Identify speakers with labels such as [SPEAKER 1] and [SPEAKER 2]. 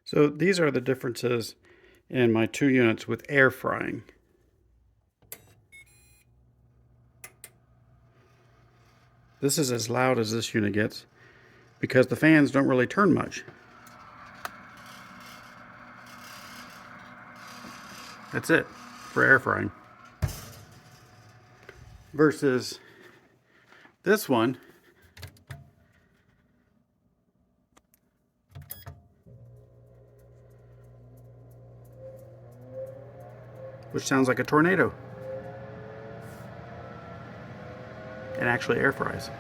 [SPEAKER 1] So these are the differences in my two units with air frying. This is as loud as this unit gets because the fans don't really turn much. That's it for air frying. Versus this one, which sounds like a tornado and actually air fries.